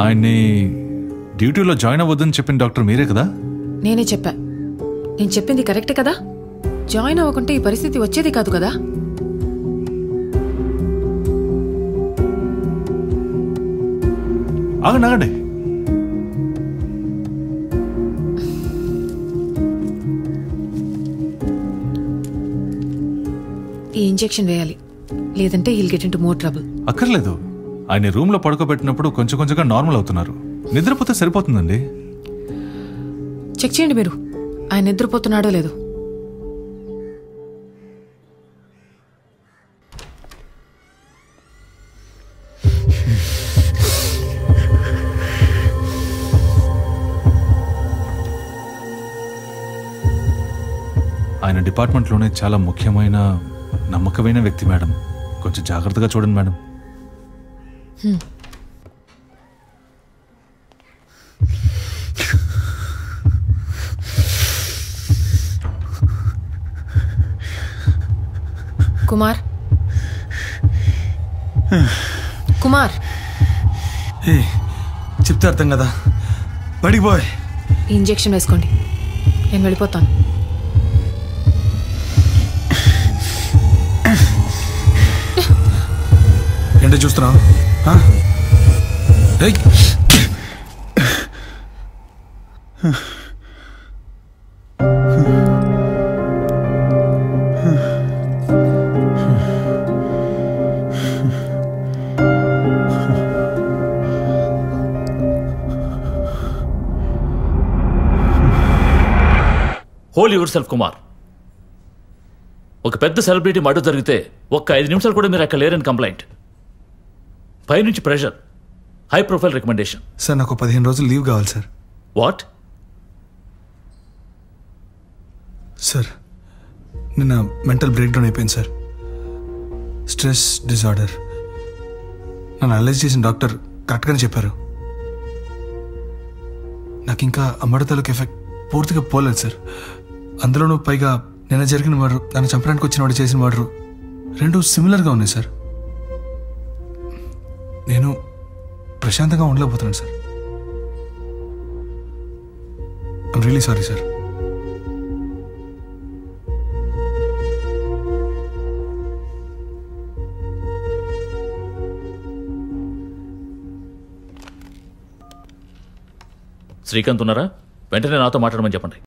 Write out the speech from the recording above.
ఆయన్ని డ్యూటీలో జాయిన్ అవ్వద్దని చెప్పిన డాక్టర్ మీరే కదా? నేనే చెప్పా. నేను చెప్పింది కరెక్టే కదా? జాయిన్ అవ్వకుంటే ఈ పరిస్థితి వచ్చేది కాదు కదా. ఆగండి. ఈ ఇంజెక్షన్ వేయాలి, లేదంటే heal get into more trouble. అక్కర్లేదు. ఆయన రూమ్ లో పడుకోబెట్టినప్పుడు కొంచెం కొంచెంగా నార్మల్ అవుతున్నారు. నిద్రపోతే సరిపోతుందండి. చెక్ చేయండి మీరు, ఆయన నిద్రపోతున్నాడో లేదో. ఆయన డిపార్ట్మెంట్లోనే చాలా ముఖ్యమైన నమ్మకమైన వ్యక్తి మేడం. కొంచెం జాగ్రత్తగా చూడండి మేడం. కుమార్, కుమార్ చెప్తే అర్థం కదా. బడికి పోయ్. ఈ ఇంజెక్షన్ వేసుకోండి, నేను వెళ్ళిపోతాను. ఏంటో చూస్తున్నావు? Whole your self Kumar. ఒక పెద్ద సెలబ్రిటీ మర్డర్ జరిగితే ఒక్క 5 నిమిషాలు కూడా మీరు అక్కడ లేరని కంప్లైంట్. పైనుంచి pressure, high profile recommendation. Sir నాకు 15 రోజులు లీవ్ కావాలి సార్. వాట్? సార్ నిన్న మెంటల్ బ్రేక్ డౌన్ అయిపోయింది సార్. Stress disorder. నన్ను అనలైజ్ చేసిన డాక్టర్ కరెక్ట్గానే చెప్పారు. నాకు ఇంకా అమ్మడి తాలూకు ఎఫెక్ట్ పూర్తిగా పోలేదు సార్. అందులోనూ పైగా నిన్న జరిగిన మర్డర్, నన్ను చంపడానికి వచ్చిన వాడు చేసిన మర్డర్ రెండు సిమిలర్గా ఉన్నాయి సార్. నేను ప్రశాంతంగా ఉండలేకపోతున్నాను sir. I'm really sorry sir. Srikanth ఉన్నారా? వెంటనే నాతో మాట్లాడమని చెప్పండి.